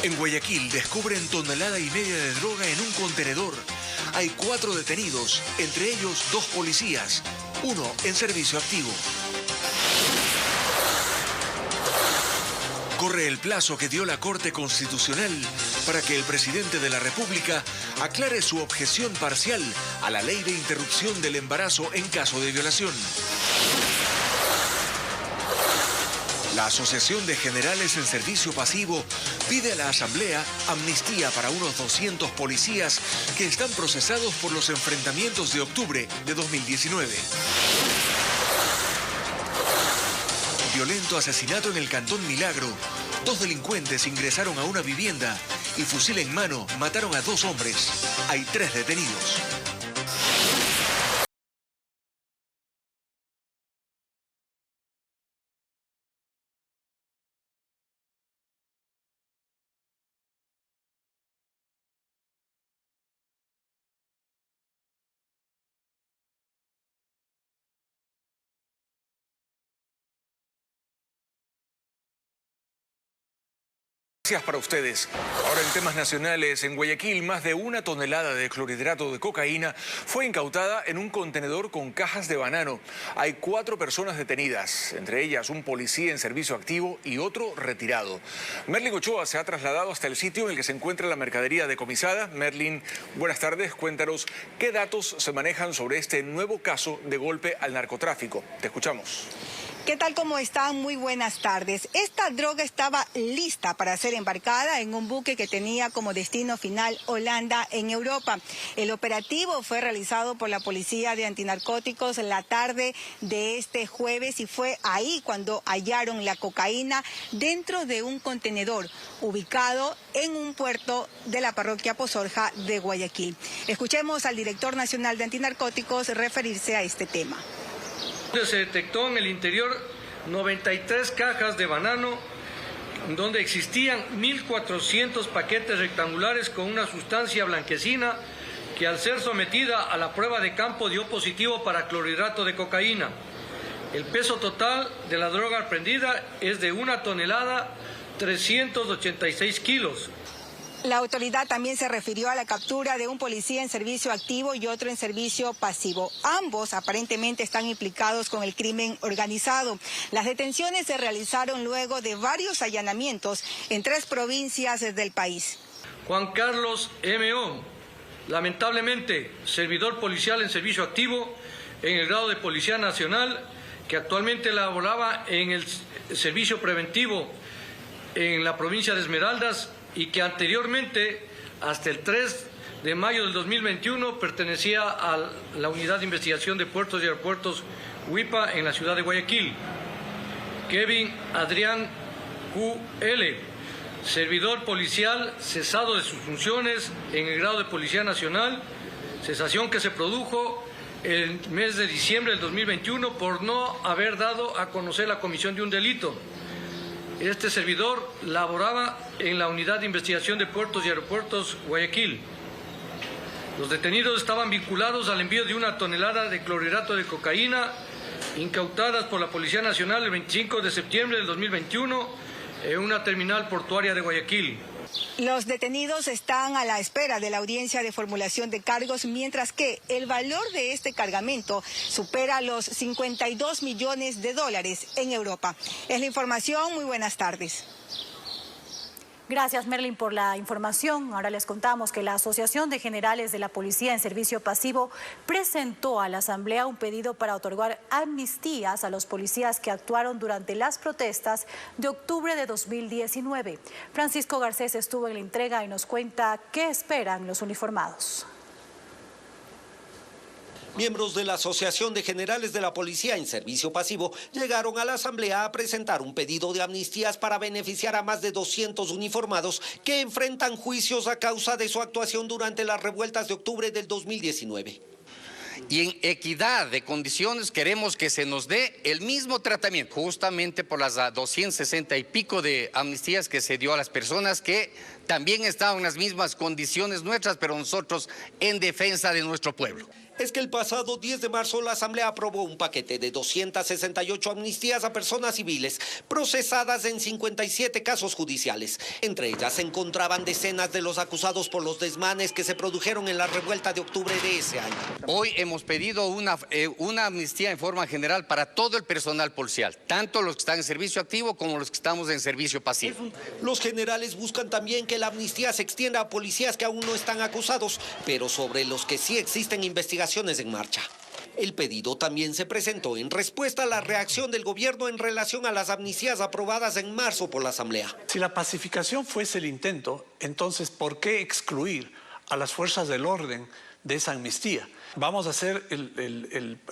En Guayaquil descubren tonelada y media de droga en un contenedor. Hay 4 detenidos, entre ellos 2 policías, uno en servicio activo. Corre el plazo que dio la Corte Constitucional para que el presidente de la República aclare su objeción parcial a la ley de interrupción del embarazo en caso de violación. La Asociación de Generales en Servicio Pasivo pide a la Asamblea amnistía para unos 200 policías que están procesados por los enfrentamientos de octubre de 2019. Violento asesinato en el Cantón Milagro. 2 delincuentes ingresaron a una vivienda y fusil en mano mataron a 2 hombres. Hay 3 detenidos. Gracias para ustedes. Ahora en temas nacionales, en Guayaquil, más de 1 tonelada de clorhidrato de cocaína fue incautada en un contenedor con cajas de banano. Hay 4 personas detenidas, entre ellas un policía en servicio activo y otro retirado. Merlin Ochoa se ha trasladado hasta el sitio en el que se encuentra la mercadería decomisada. Merlin, buenas tardes. Cuéntanos qué datos se manejan sobre este nuevo caso de golpe al narcotráfico. Te escuchamos. ¿Qué tal? ¿Cómo están? Muy buenas tardes. Esta droga estaba lista para ser embarcada en un buque que tenía como destino final Holanda en Europa. El operativo fue realizado por la Policía de Antinarcóticos la tarde de este jueves y fue ahí cuando hallaron la cocaína dentro de un contenedor ubicado en un puerto de la parroquia Pozorja de Guayaquil. Escuchemos al director nacional de Antinarcóticos referirse a este tema. Se detectó en el interior 93 cajas de banano, donde existían 1.400 paquetes rectangulares con una sustancia blanquecina que al ser sometida a la prueba de campo dio positivo para clorhidrato de cocaína. El peso total de la droga aprehendida es de 1 tonelada 386 kilos. La autoridad también se refirió a la captura de un policía en servicio activo y otro en servicio pasivo. Ambos aparentemente están implicados con el crimen organizado. Las detenciones se realizaron luego de varios allanamientos en 3 provincias del país. Juan Carlos M.O., lamentablemente servidor policial en servicio activo en el grado de Policía Nacional, que actualmente laboraba en el servicio preventivo en la provincia de Esmeraldas, y que anteriormente, hasta el 3 de mayo del 2021, pertenecía a la Unidad de Investigación de Puertos y Aeropuertos UIPA en la ciudad de Guayaquil. Kevin Adrián Q.L., servidor policial cesado de sus funciones en el grado de Policía Nacional, cesación que se produjo el mes de diciembre del 2021 por no haber dado a conocer la comisión de un delito. Este servidor laboraba en la Unidad de Investigación de Puertos y Aeropuertos Guayaquil. Los detenidos estaban vinculados al envío de 1 tonelada de clorhidrato de cocaína incautadas por la Policía Nacional el 25 de septiembre del 2021 en una terminal portuaria de Guayaquil. Los detenidos están a la espera de la audiencia de formulación de cargos, mientras que el valor de este cargamento supera los 52 millones de dólares en Europa. Es la información. Muy buenas tardes. Gracias, Merlin, por la información. Ahora les contamos que la Asociación de Generales de la Policía en Servicio Pasivo presentó a la Asamblea un pedido para otorgar amnistías a los policías que actuaron durante las protestas de octubre de 2019. Francisco Garcés estuvo en la entrega y nos cuenta qué esperan los uniformados. Miembros de la Asociación de Generales de la Policía en Servicio Pasivo llegaron a la Asamblea a presentar un pedido de amnistías para beneficiar a más de 200 uniformados que enfrentan juicios a causa de su actuación durante las revueltas de octubre del 2019. Y en equidad de condiciones queremos que se nos dé el mismo tratamiento, justamente por las 260 y pico de amnistías que se dio a las personas que también estaban en las mismas condiciones nuestras, pero nosotros en defensa de nuestro pueblo. es que el pasado 10 de marzo la Asamblea aprobó un paquete de 268 amnistías a personas civiles procesadas en 57 casos judiciales. Entre ellas se encontraban decenas de los acusados por los desmanes que se produjeron en la revuelta de octubre de ese año. Hoy hemos pedido una amnistía en forma general para todo el personal policial, tanto los que están en servicio activo como los que estamos en servicio pasivo. Los generales buscan también que la amnistía se extienda a policías que aún no están acusados, pero sobre los que sí existen investigaciones en marcha. El pedido también se presentó en respuesta a la reacción del gobierno en relación a las amnistías aprobadas en marzo por la Asamblea. Si la pacificación fuese el intento, entonces ¿por qué excluir a las fuerzas del orden de esa amnistía? Vamos a hacer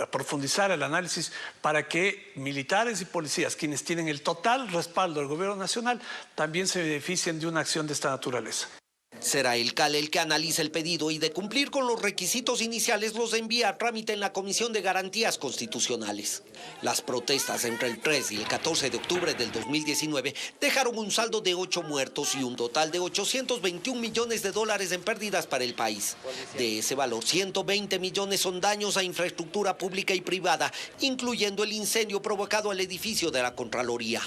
a profundizar el análisis para que militares y policías, quienes tienen el total respaldo del gobierno nacional, también se beneficien de una acción de esta naturaleza. Será el CAL el que analice el pedido y de cumplir con los requisitos iniciales los envía a trámite en la Comisión de Garantías Constitucionales. Las protestas entre el 3 y el 14 de octubre del 2019 dejaron un saldo de 8 muertos y un total de 821 millones de dólares en pérdidas para el país. De ese valor, 120 millones son daños a infraestructura pública y privada, incluyendo el incendio provocado al edificio de la Contraloría.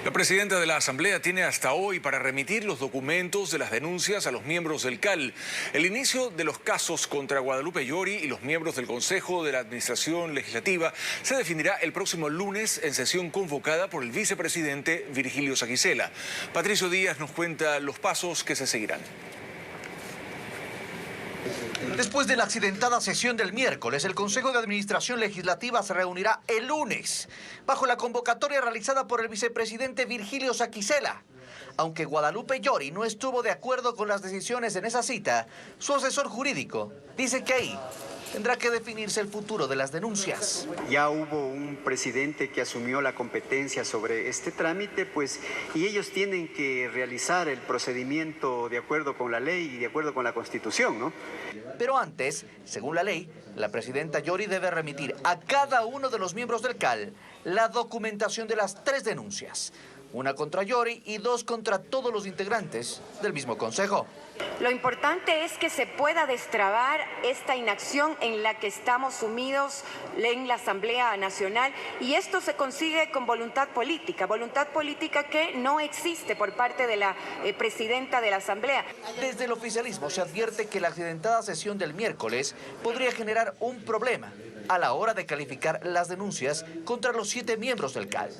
La presidenta de la Asamblea tiene hasta hoy para remitir los documentos de las denuncias a los miembros del CAL. El inicio de los casos contra Guadalupe Llori y los miembros del Consejo de la Administración Legislativa se definirá el próximo lunes en sesión convocada por el vicepresidente Virgilio Saquicela. Patricio Díaz nos cuenta los pasos que se seguirán. Después de la accidentada sesión del miércoles, el Consejo de Administración Legislativa se reunirá el lunes, bajo la convocatoria realizada por el vicepresidente Virgilio Saquicela. Aunque Guadalupe Llori no estuvo de acuerdo con las decisiones en esa cita, su asesor jurídico dice que ahí tendrá que definirse el futuro de las denuncias. Ya hubo un presidente que asumió la competencia sobre este trámite, y ellos tienen que realizar el procedimiento de acuerdo con la ley y de acuerdo con la Constitución, ¿no? Pero antes, según la ley, la presidenta Llori debe remitir a cada uno de los miembros del CAL la documentación de las 3 denuncias. Una contra Llori y 2 contra todos los integrantes del mismo consejo. Lo importante es que se pueda destrabar esta inacción en la que estamos sumidos en la Asamblea Nacional, y esto se consigue con voluntad política que no existe por parte de la presidenta de la Asamblea. Desde el oficialismo se advierte que la accidentada sesión del miércoles podría generar un problema a la hora de calificar las denuncias contra los 7 miembros del CAL,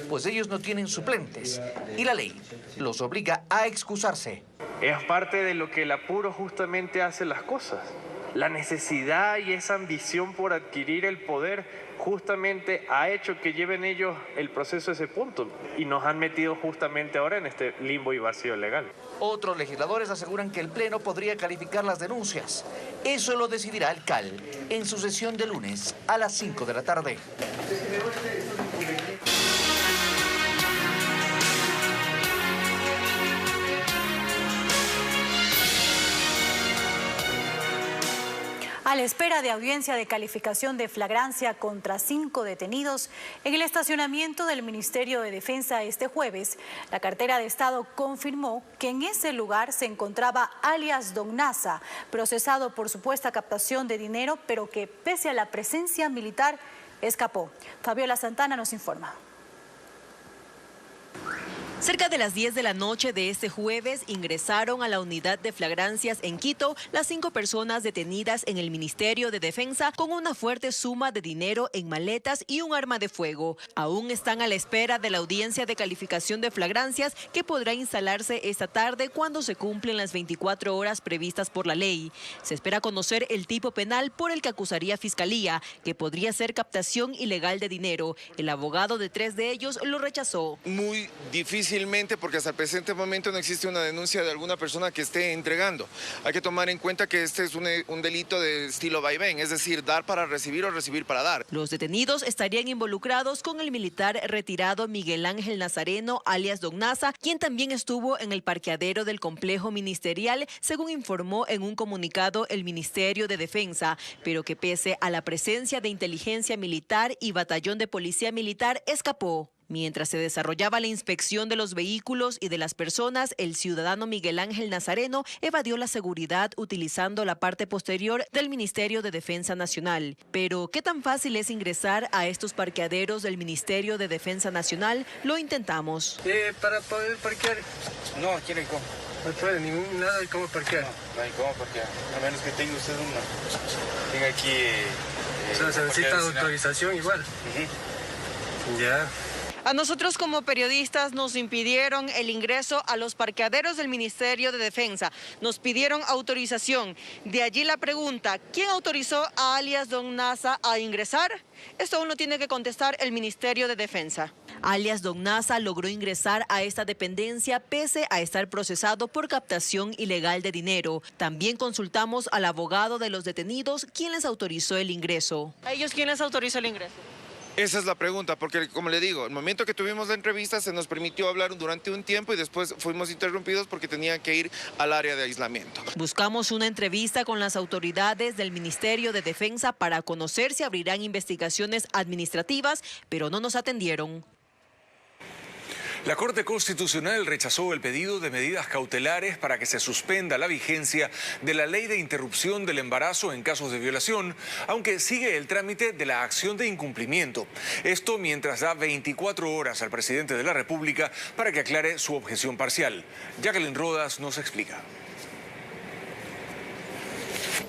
pues ellos no tienen suplentes y la ley los obliga a excusarse. Es parte de lo que el apuro justamente hace las cosas. La necesidad y esa ambición por adquirir el poder justamente ha hecho que lleven ellos el proceso a ese punto y nos han metido justamente ahora en este limbo y vacío legal. Otros legisladores aseguran que el Pleno podría calificar las denuncias. Eso lo decidirá el CAL en su sesión de lunes a las 5 de la tarde. A la espera de audiencia de calificación de flagrancia contra 5 detenidos en el estacionamiento del Ministerio de Defensa este jueves, la cartera de Estado confirmó que en ese lugar se encontraba alias Don Nasa, procesado por supuesta captación de dinero, pero que pese a la presencia militar escapó. Fabiola Santana nos informa. Cerca de las 10 de la noche de este jueves ingresaron a la unidad de flagrancias en Quito las 5 personas detenidas en el Ministerio de Defensa con una fuerte suma de dinero en maletas y un arma de fuego. Aún están a la espera de la audiencia de calificación de flagrancias que podrá instalarse esta tarde cuando se cumplen las 24 horas previstas por la ley. Se espera conocer el tipo penal por el que acusaría Fiscalía, que podría ser captación ilegal de dinero. El abogado de 3 de ellos lo rechazó. Muy difícilmente, porque hasta el presente momento no existe una denuncia de alguna persona que esté entregando. Hay que tomar en cuenta que este es un delito de estilo vaivén, es decir, dar para recibir o recibir para dar. Los detenidos estarían involucrados con el militar retirado Miguel Ángel Nazareno, alias Don Nasa, quien también estuvo en el parqueadero del complejo ministerial, según informó en un comunicado el Ministerio de Defensa, pero que pese a la presencia de inteligencia militar y batallón de policía militar, escapó. Mientras se desarrollaba la inspección de los vehículos y de las personas, el ciudadano Miguel Ángel Nazareno evadió la seguridad utilizando la parte posterior del Ministerio de Defensa Nacional. Pero, ¿qué tan fácil es ingresar a estos parqueaderos del Ministerio de Defensa Nacional? Lo intentamos. Para poder parquear. No, aquí no hay cómo. No puede nada de cómo parquear. No hay cómo parquear. A menos que tenga usted una. Tenga aquí. O sea, se necesita autorización igual. Ya. A nosotros como periodistas nos impidieron el ingreso a los parqueaderos del Ministerio de Defensa. Nos pidieron autorización. De allí la pregunta, ¿quién autorizó a alias Don Nasa a ingresar? Esto aún lo tiene que contestar el Ministerio de Defensa. Alias Don Nasa logró ingresar a esta dependencia pese a estar procesado por captación ilegal de dinero. También consultamos al abogado de los detenidos, quien les autorizó el ingreso. ¿A ellos quién les autorizó el ingreso? Esa es la pregunta, porque como le digo, el momento que tuvimos la entrevista se nos permitió hablar durante un tiempo y después fuimos interrumpidos porque tenían que ir al área de aislamiento. Buscamos una entrevista con las autoridades del Ministerio de Defensa para conocer si abrirán investigaciones administrativas, pero no nos atendieron. La Corte Constitucional rechazó el pedido de medidas cautelares para que se suspenda la vigencia de la Ley de Interrupción del Embarazo en casos de violación, aunque sigue el trámite de la acción de incumplimiento. Esto mientras da 24 horas al presidente de la República para que aclare su objeción parcial. Jacqueline Rodas nos explica.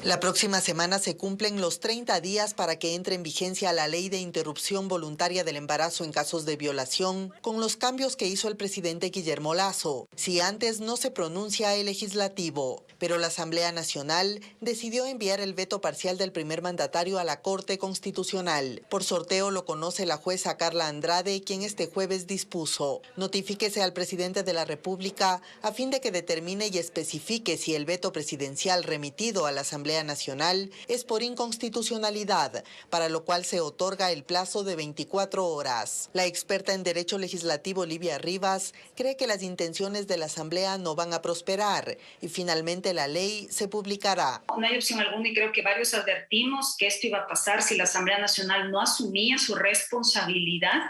La próxima semana se cumplen los 30 días para que entre en vigencia la Ley de Interrupción Voluntaria del Embarazo en casos de violación, con los cambios que hizo el presidente Guillermo Lasso, si antes no se pronuncia el legislativo. Pero la Asamblea Nacional decidió enviar el veto parcial del primer mandatario a la Corte Constitucional. Por sorteo lo conoce la jueza Carla Andrade, quien este jueves dispuso: notifíquese al presidente de la República a fin de que determine y especifique si el veto presidencial remitido a la Asamblea Nacional es por inconstitucionalidad, para lo cual se otorga el plazo de 24 horas. La experta en Derecho Legislativo Livia Rivas cree que las intenciones de la Asamblea no van a prosperar y finalmente la ley se publicará. No hay opción alguna y creo que varios advertimos que esto iba a pasar si la Asamblea Nacional no asumía su responsabilidad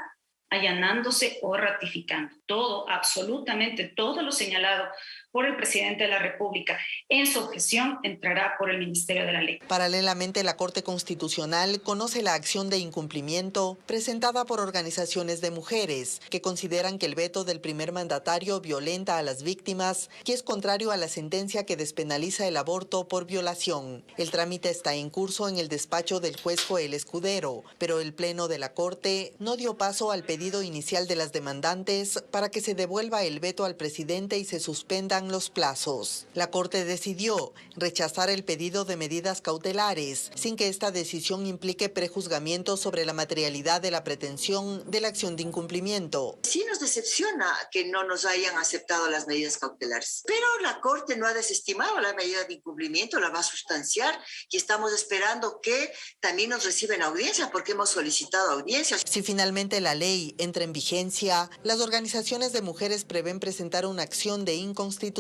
allanándose o ratificando. Todo, absolutamente todo lo señalado por el presidente de la República en su objeción entrará por el Ministerio de la Ley. Paralelamente, la Corte Constitucional conoce la acción de incumplimiento presentada por organizaciones de mujeres que consideran que el veto del primer mandatario violenta a las víctimas y es contrario a la sentencia que despenaliza el aborto por violación. El trámite está en curso en el despacho del juez Joel Escudero, pero el Pleno de la Corte no dio paso al pedido inicial de las demandantes para que se devuelva el veto al presidente y se suspendan los plazos. La Corte decidió rechazar el pedido de medidas cautelares, sin que esta decisión implique prejuzgamiento sobre la materialidad de la pretensión de la acción de incumplimiento. Sí nos decepciona que no nos hayan aceptado las medidas cautelares, pero la Corte no ha desestimado la medida de incumplimiento, la va a sustanciar y estamos esperando que también nos reciban audiencia porque hemos solicitado audiencias. Si finalmente la ley entra en vigencia, las organizaciones de mujeres prevén presentar una acción de inconstitucionalidad.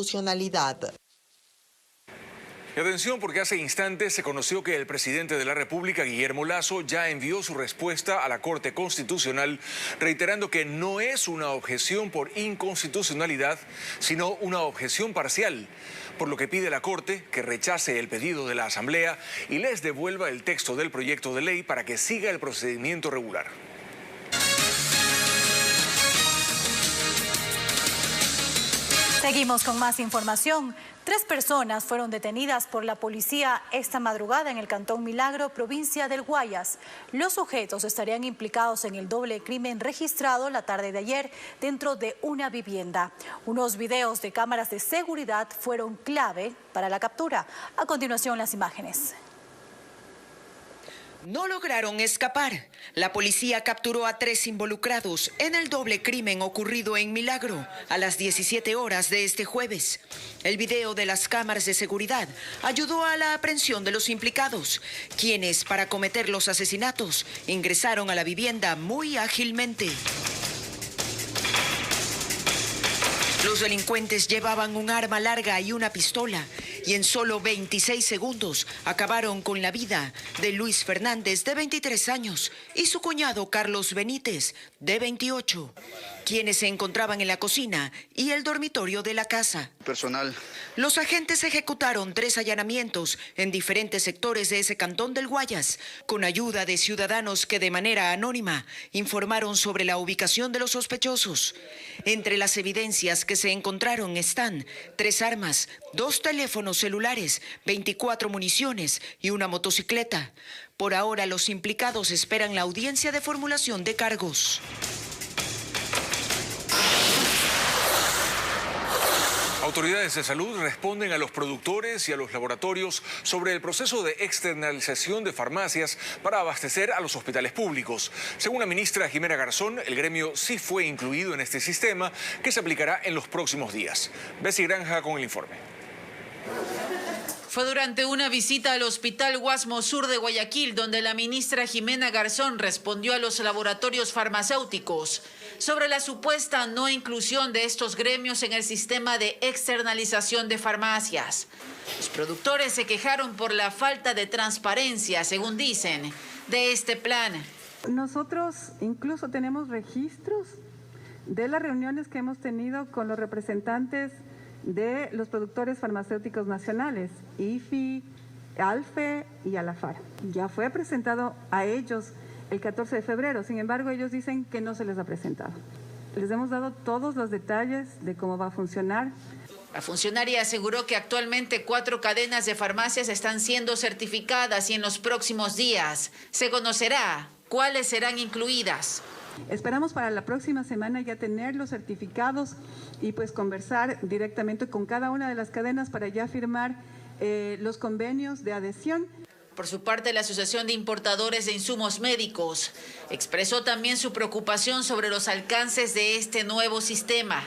Y atención, porque hace instantes se conoció que el presidente de la República, Guillermo Lasso, ya envió su respuesta a la Corte Constitucional, reiterando que no es una objeción por inconstitucionalidad, sino una objeción parcial, por lo que pide la Corte que rechace el pedido de la Asamblea y les devuelva el texto del proyecto de ley para que siga el procedimiento regular. Seguimos con más información. 3 personas fueron detenidas por la policía esta madrugada en el Cantón Milagro, provincia del Guayas. Los sujetos estarían implicados en el doble crimen registrado la tarde de ayer dentro de una vivienda. Unos videos de cámaras de seguridad fueron clave para la captura. A continuación, las imágenes. No lograron escapar. La policía capturó a 3 involucrados en el doble crimen ocurrido en Milagro a las 17 horas de este jueves. El video de las cámaras de seguridad ayudó a la aprehensión de los implicados, quienes, para cometer los asesinatos, ingresaron a la vivienda muy ágilmente. Los delincuentes llevaban un arma larga y una pistola y en solo 26 segundos acabaron con la vida de Luis Fernández, de 23 años, y su cuñado Carlos Benítez, de 28, quienes se encontraban en la cocina y el dormitorio de la casa. Personal. Los agentes ejecutaron 3 allanamientos en diferentes sectores de ese cantón del Guayas, con ayuda de ciudadanos que de manera anónima informaron sobre la ubicación de los sospechosos. Entre las evidencias que se encontraron están 3 armas, 2 teléfonos celulares, 24 municiones y una motocicleta. Por ahora, los implicados esperan la audiencia de formulación de cargos. Autoridades de salud responden a los productores y a los laboratorios sobre el proceso de externalización de farmacias para abastecer a los hospitales públicos. Según la ministra Jimena Garzón, el gremio sí fue incluido en este sistema que se aplicará en los próximos días. Bessie Granja con el informe. Fue durante una visita al Hospital Guasmo Sur de Guayaquil donde la ministra Jimena Garzón respondió a los laboratorios farmacéuticos sobre la supuesta no inclusión de estos gremios en el sistema de externalización de farmacias. Los productores se quejaron por la falta de transparencia, según dicen, de este plan. Nosotros incluso tenemos registros de las reuniones que hemos tenido con los representantes de los productores farmacéuticos nacionales, IFI, ALFE y ALAFAR. Ya fue presentado a ellos el 14 de febrero, sin embargo ellos dicen que no se les ha presentado. Les hemos dado todos los detalles de cómo va a funcionar. La funcionaria aseguró que actualmente 4 cadenas de farmacias están siendo certificadas y en los próximos días se conocerá cuáles serán incluidas. Esperamos para la próxima semana ya tener los certificados y pues conversar directamente con cada una de las cadenas para ya firmar los convenios de adhesión. Por su parte, la Asociación de Importadores de Insumos Médicos expresó también su preocupación sobre los alcances de este nuevo sistema.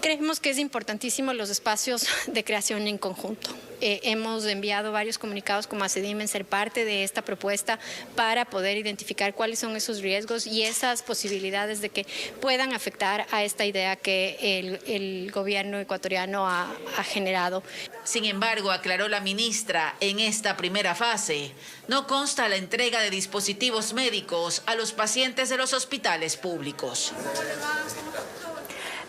Creemos que es importantísimo los espacios de creación en conjunto. Hemos enviado varios comunicados como ACEDIM en ser parte de esta propuesta para poder identificar cuáles son esos riesgos y esas posibilidades de que puedan afectar a esta idea que el gobierno ecuatoriano ha generado. Sin embargo, aclaró la ministra, en esta primera fase no consta la entrega de dispositivos médicos a los pacientes de los hospitales públicos.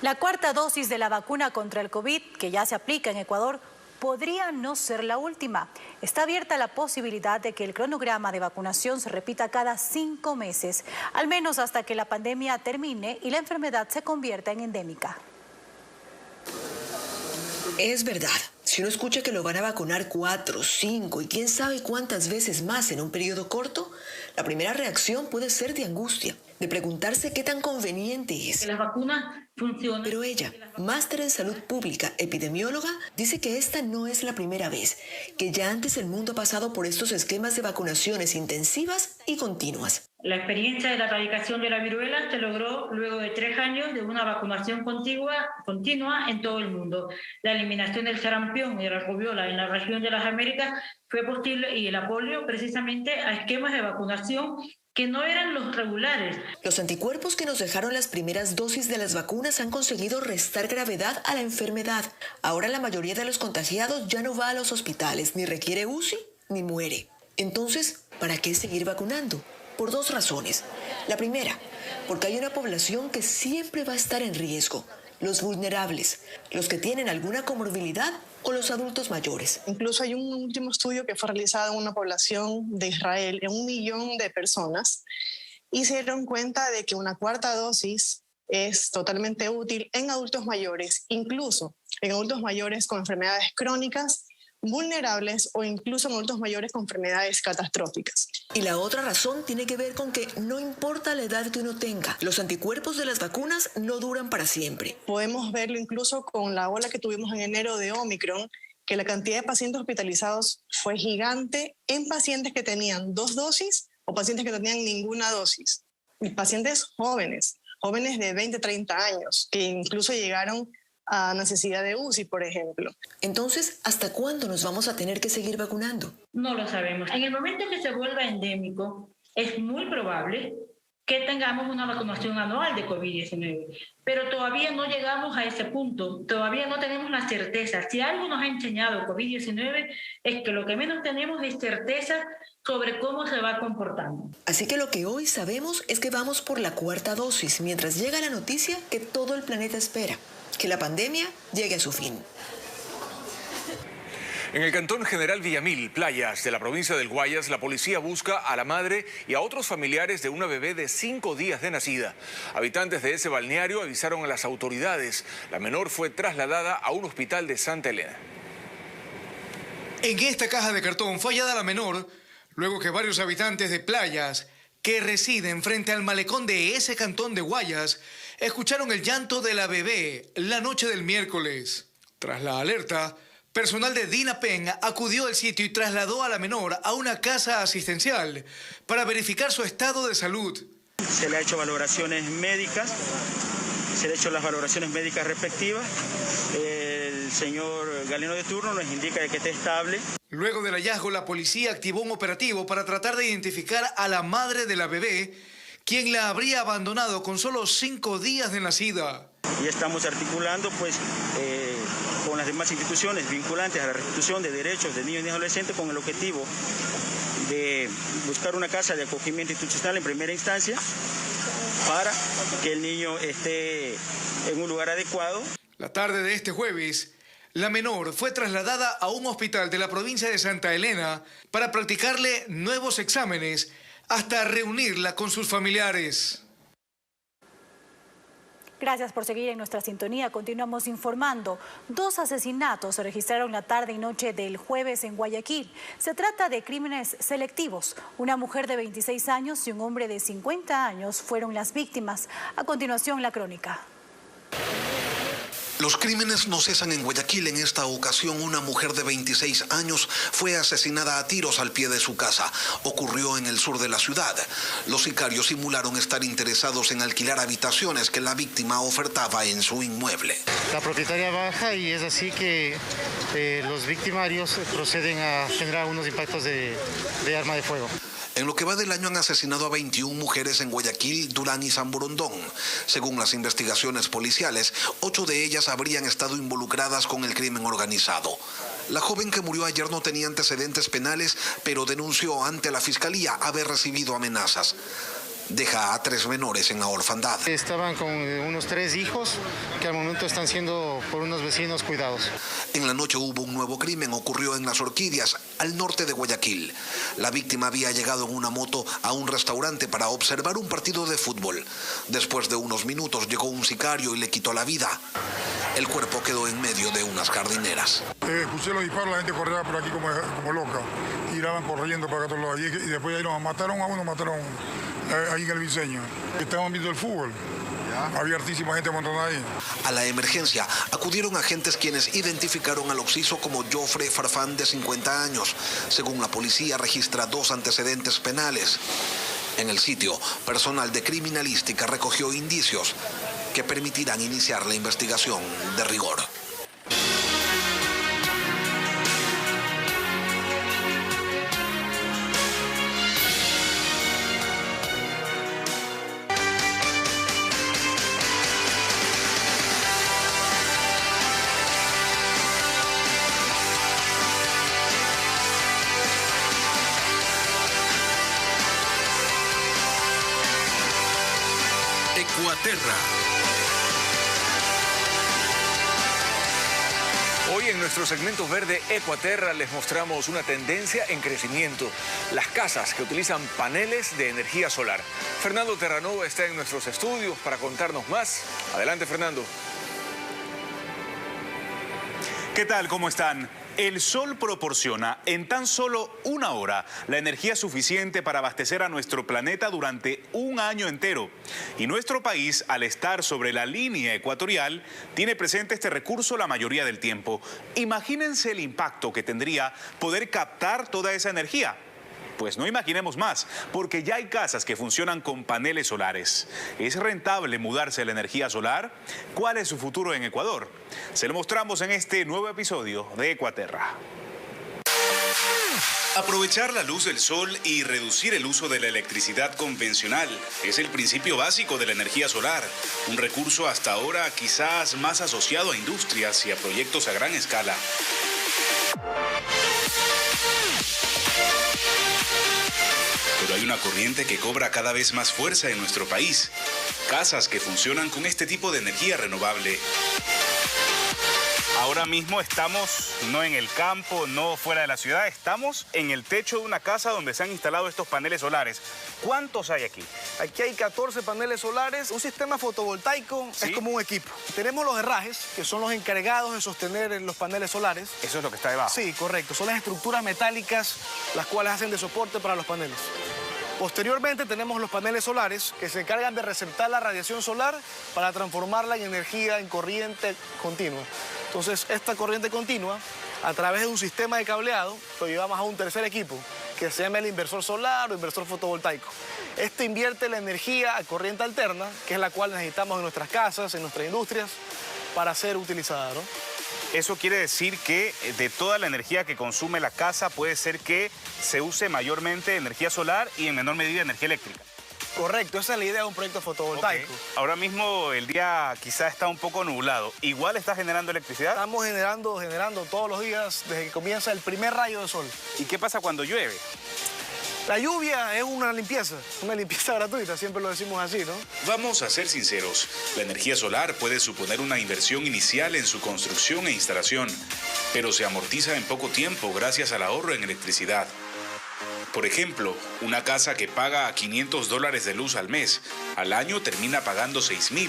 La 4ª dosis de la vacuna contra el COVID, que ya se aplica en Ecuador, podría no ser la última. Está abierta la posibilidad de que el cronograma de vacunación se repita cada 5 meses, al menos hasta que la pandemia termine y la enfermedad se convierta en endémica. Es verdad. Si uno escucha que lo van a vacunar 4, 5 y quién sabe cuántas veces más en un periodo corto, la primera reacción puede ser de angustia, de preguntarse qué tan conveniente es. Las vacunas funcionan. Pero ella, máster en salud pública, epidemióloga, dice que esta no es la primera vez, que ya antes el mundo ha pasado por estos esquemas de vacunaciones intensivas y continuas. La experiencia de la erradicación de la viruela se logró luego de 3 años de una vacunación continua en todo el mundo. La eliminación del sarampión y de la rubiola en la región de las Américas fue posible y el apoyo precisamente a esquemas de vacunación que no eran los regulares. Los anticuerpos que nos dejaron las primeras dosis de las vacunas han conseguido restar gravedad a la enfermedad. Ahora la mayoría de los contagiados ya no va a los hospitales, ni requiere UCI, ni muere. Entonces, ¿para qué seguir vacunando? Por 2 razones. La primera, porque hay una población que siempre va a estar en riesgo. Los vulnerables, los que tienen alguna comorbilidad o los adultos mayores. Incluso hay un último estudio que fue realizado en una población de Israel, en 1 millón de personas, y se dieron cuenta de que una 4ª dosis es totalmente útil en adultos mayores, incluso en adultos mayores con enfermedades crónicas, vulnerables o incluso en adultos mayores con enfermedades catastróficas. Y la otra razón tiene que ver con que no importa la edad que uno tenga, los anticuerpos de las vacunas no duran para siempre. Podemos verlo incluso con la ola que tuvimos en enero de Omicron, que la cantidad de pacientes hospitalizados fue gigante en pacientes que tenían 2 dosis o pacientes que tenían ninguna dosis. Y pacientes jóvenes de 20, 30 años, que incluso llegaron a necesidad de UCI, por ejemplo. Entonces, ¿hasta cuándo nos vamos a tener que seguir vacunando? No lo sabemos. En el momento que se vuelva endémico, es muy probable que tengamos una vacunación anual de COVID-19. Pero todavía no llegamos a ese punto, todavía no tenemos la certeza. Si algo nos ha enseñado COVID-19 es que lo que menos tenemos es certeza sobre cómo se va comportando. Así que lo que hoy sabemos es que vamos por la 4ª dosis, mientras llega la noticia que todo el planeta espera, que la pandemia llegue a su fin. En el cantón General Villamil, Playas, de la provincia del Guayas, la policía busca a la madre y a otros familiares de una bebé de 5 días de nacida. Habitantes de ese balneario avisaron a las autoridades. La menor fue trasladada a un hospital de Santa Elena. En esta caja de cartón fue hallada la menor, luego que varios habitantes de Playas, que residen frente al malecón de ese cantón de Guayas, escucharon el llanto de la bebé la noche del miércoles. Tras la alerta, personal de DINAPEN acudió al sitio y trasladó a la menor a una casa asistencial para verificar su estado de salud. Se le ha hecho valoraciones médicas, se le ha hecho las valoraciones médicas respectivas. El señor galeno de turno nos indica que esté estable. Luego del hallazgo, la policía activó un operativo para tratar de identificar a la madre de la bebé, quien la habría abandonado con solo 5 días de nacida. Y estamos articulando con las demás instituciones vinculantes a la restitución de derechos de niños y adolescentes con el objetivo de buscar una casa de acogimiento institucional en primera instancia para que el niño esté en un lugar adecuado. La tarde de este jueves, la menor fue trasladada a un hospital de la provincia de Santa Elena para practicarle nuevos exámenes hasta reunirla con sus familiares. Gracias por seguir en nuestra sintonía. Continuamos informando. 2 asesinatos se registraron la tarde y noche del jueves en Guayaquil. Se trata de crímenes selectivos. Una mujer de 26 años y un hombre de 50 años fueron las víctimas. A continuación, la crónica. Los crímenes no cesan en Guayaquil. En esta ocasión, una mujer de 26 años fue asesinada a tiros al pie de su casa. Ocurrió en el sur de la ciudad. Los sicarios simularon estar interesados en alquilar habitaciones que la víctima ofertaba en su inmueble. La propietaria baja y es así que los victimarios proceden a generar unos impactos de arma de fuego. En lo que va del año han asesinado a 21 mujeres en Guayaquil, Durán y San Borondón. Según las investigaciones policiales, 8 de ellas habrían estado involucradas con el crimen organizado. La joven que murió ayer no tenía antecedentes penales, pero denunció ante la fiscalía haber recibido amenazas. Deja a 3 menores en la orfandad. Estaban con unos 3 hijos que al momento están siendo por unos vecinos cuidados. En la noche hubo un nuevo crimen, ocurrió en Las Orquídeas, al norte de Guayaquil. La víctima había llegado en una moto a un restaurante para observar un partido de fútbol. Después de unos minutos llegó un sicario y le quitó la vida. El cuerpo quedó en medio de unas jardineras. Escuché los disparos, la gente corría por aquí como loca. Tiraban corriendo para acá todos lados. Y después ahí nos mataron a uno, mataron a uno. Ahí en el Viseño. Estaban viendo el fútbol. Había hartísima gente amontonada ahí. A la emergencia acudieron agentes quienes identificaron al occiso como Jofre Farfán, de 50 años. Según la policía, registra 2 antecedentes penales. En el sitio, personal de criminalística recogió indicios que permitirán iniciar la investigación de rigor. Ecuaterra. Hoy en nuestro segmento verde Ecuaterra les mostramos una tendencia en crecimiento: las casas que utilizan paneles de energía solar. Fernando Terranova está en nuestros estudios para contarnos más. Adelante, Fernando. ¿Qué tal? ¿Cómo están? El sol proporciona en tan solo 1 hora la energía suficiente para abastecer a nuestro planeta durante un año entero. Y nuestro país, al estar sobre la línea ecuatorial, tiene presente este recurso la mayoría del tiempo. Imagínense el impacto que tendría poder captar toda esa energía. Pues no imaginemos más, porque ya hay casas que funcionan con paneles solares. ¿Es rentable mudarse a la energía solar? ¿Cuál es su futuro en Ecuador? Se lo mostramos en este nuevo episodio de Ecuaterra. Aprovechar la luz del sol y reducir el uso de la electricidad convencional es el principio básico de la energía solar, un recurso hasta ahora quizás más asociado a industrias y a proyectos a gran escala. Pero hay una corriente que cobra cada vez más fuerza en nuestro país. Casas que funcionan con este tipo de energía renovable. Ahora mismo estamos no en el campo, no fuera de la ciudad, estamos en el techo de una casa donde se han instalado estos paneles solares. ¿Cuántos hay aquí? Aquí hay 14 paneles solares, un sistema fotovoltaico, ¿sí? Es como un equipo. Tenemos los herrajes, que son los encargados de sostener los paneles solares. Eso es lo que está debajo. Sí, correcto. Son las estructuras metálicas las cuales hacen de soporte para los paneles. Posteriormente tenemos los paneles solares que se encargan de receptar la radiación solar para transformarla en energía, en corriente continua. Entonces, esta corriente continua, a través de un sistema de cableado, lo llevamos a un tercer equipo, que se llama el inversor solar o inversor fotovoltaico. Este invierte la energía a corriente alterna, que es la cual necesitamos en nuestras casas, en nuestras industrias, para ser utilizada, ¿no? Eso quiere decir que de toda la energía que consume la casa puede ser que se use mayormente energía solar y en menor medida energía eléctrica. Correcto, esa es la idea de un proyecto fotovoltaico. Okay. Ahora mismo el día quizá está un poco nublado. ¿Igual está generando electricidad? Estamos generando todos los días desde que comienza el primer rayo de sol. ¿Y qué pasa cuando llueve? La lluvia es una limpieza gratuita, siempre lo decimos así, ¿no? Vamos a ser sinceros, la energía solar puede suponer una inversión inicial en su construcción e instalación, pero se amortiza en poco tiempo gracias al ahorro en electricidad. Por ejemplo, una casa que paga $500 de luz al mes, al año termina pagando $6,000.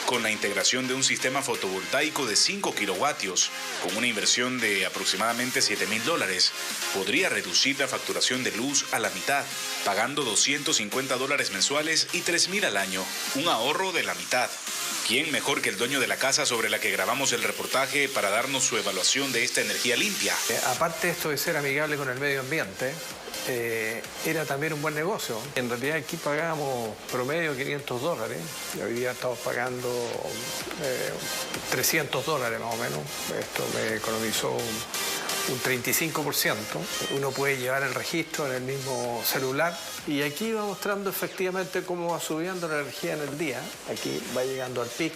Con la integración de un sistema fotovoltaico de 5 kilovatios, con una inversión de aproximadamente $7,000, podría reducir la facturación de luz a la mitad, pagando $250 mensuales y $3,000 al año, un ahorro de la mitad. ¿Quién mejor que el dueño de la casa sobre la que grabamos el reportaje para darnos su evaluación de esta energía limpia? Aparte esto de ser amigable con el medio ambiente, era también un buen negocio. En realidad aquí pagábamos promedio $500 y hoy día estamos pagando $300 más o menos. Esto me economizó un 35%. Uno puede llevar el registro en el mismo celular y aquí va mostrando efectivamente cómo va subiendo la energía en el día. Aquí va llegando al pic.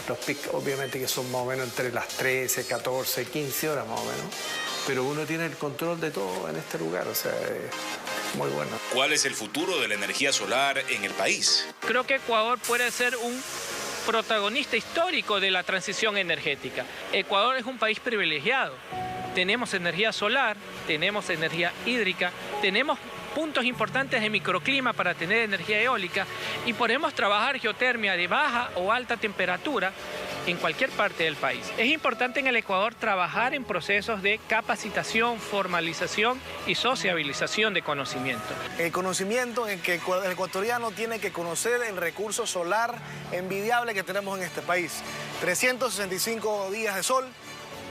Los pics obviamente que son más o menos entre las 13, 14, 15 horas más o menos. Pero uno tiene el control de todo en este lugar, o sea, es muy bueno. ¿Cuál es el futuro de la energía solar en el país? Creo que Ecuador puede ser un protagonista histórico de la transición energética. Ecuador es un país privilegiado. Tenemos energía solar, tenemos energía hídrica, tenemos puntos importantes de microclima para tener energía eólica y podemos trabajar geotermia de baja o alta temperatura en cualquier parte del país. Es importante en el Ecuador trabajar en procesos de capacitación, formalización y sociabilización de conocimiento. El conocimiento en que el ecuatoriano tiene que conocer el recurso solar envidiable que tenemos en este país. 365 días de sol,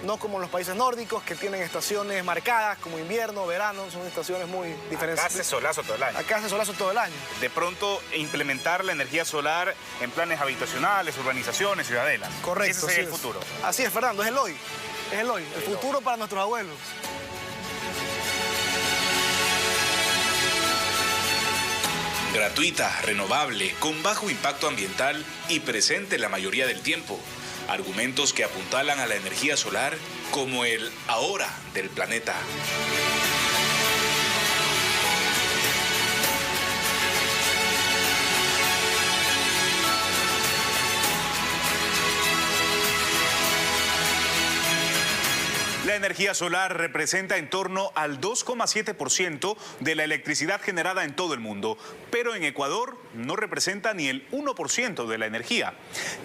no como los países nórdicos que tienen estaciones marcadas como invierno, verano, son estaciones muy diferentes. Acá hace solazo todo el año. Acá hace solazo todo el año. De pronto implementar la energía solar en planes habitacionales, urbanizaciones, ciudadelas. Correcto. Ese es el futuro. Así es, Fernando, es el hoy. Es el hoy, el futuro para nuestros abuelos. Gratuita, renovable, con bajo impacto ambiental y presente la mayoría del tiempo. Argumentos que apuntalan a la energía solar como el ahora del planeta. La energía solar representa en torno al 2,7% de la electricidad generada en todo el mundo, pero en Ecuador no representa ni el 1% de la energía.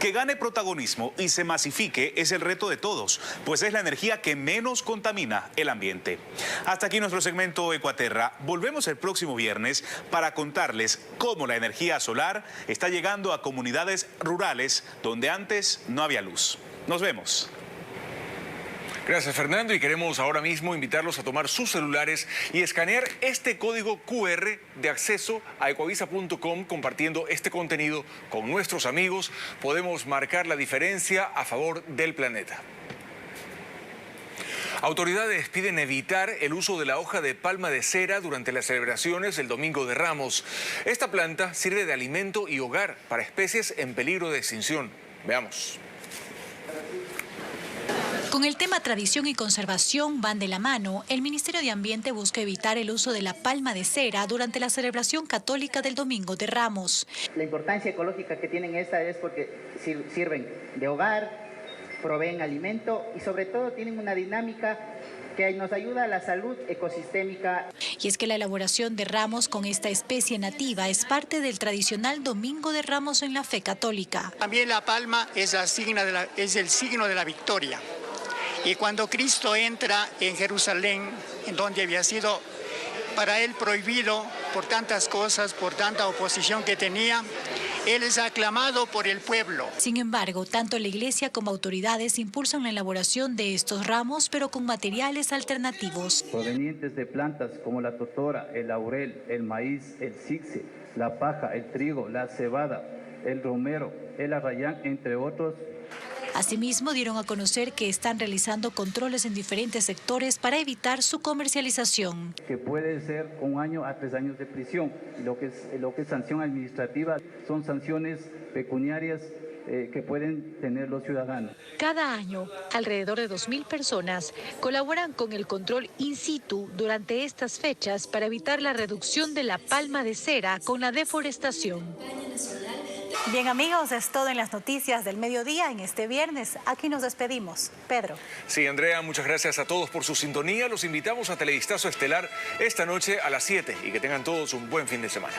Que gane protagonismo y se masifique es el reto de todos, pues es la energía que menos contamina el ambiente. Hasta aquí nuestro segmento Ecuaterra. Volvemos el próximo viernes para contarles cómo la energía solar está llegando a comunidades rurales donde antes no había luz. Nos vemos. Gracias, Fernando, y queremos ahora mismo invitarlos a tomar sus celulares y escanear este código QR de acceso a ecuavisa.com. Compartiendo este contenido con nuestros amigos, podemos marcar la diferencia a favor del planeta. Autoridades piden evitar el uso de la hoja de palma de cera durante las celebraciones del Domingo de Ramos. Esta planta sirve de alimento y hogar para especies en peligro de extinción. Veamos. Con el tema tradición y conservación van de la mano. El Ministerio de Ambiente busca evitar el uso de la palma de cera durante la celebración católica del Domingo de Ramos. La importancia ecológica que tienen esta es porque sirven de hogar, proveen alimento y sobre todo tienen una dinámica que nos ayuda a la salud ecosistémica. Y es que la elaboración de ramos con esta especie nativa es parte del tradicional Domingo de Ramos en la fe católica. También la palma es el signo de la victoria. Y cuando Cristo entra en Jerusalén, en donde había sido para él prohibido por tantas cosas, por tanta oposición que tenía, él es aclamado por el pueblo. Sin embargo, tanto la iglesia como autoridades impulsan la elaboración de estos ramos, pero con materiales alternativos. Provenientes de plantas como la totora, el laurel, el maíz, el cixe, la paja, el trigo, la cebada, el romero, el arrayán, entre otros. Asimismo, dieron a conocer que están realizando controles en diferentes sectores para evitar su comercialización. Que puede ser 1 año a 3 años de prisión. Lo que es sanción administrativa son sanciones pecuniarias que pueden tener los ciudadanos. Cada año, alrededor de 2.000 personas colaboran con el control in situ durante estas fechas para evitar la reducción de la palma de cera con la deforestación. Bien, amigos, es todo en las noticias del mediodía en este viernes. Aquí nos despedimos. Pedro. Sí, Andrea, muchas gracias a todos por su sintonía. Los invitamos a Televistazo Estelar esta noche a las 7 y que tengan todos un buen fin de semana.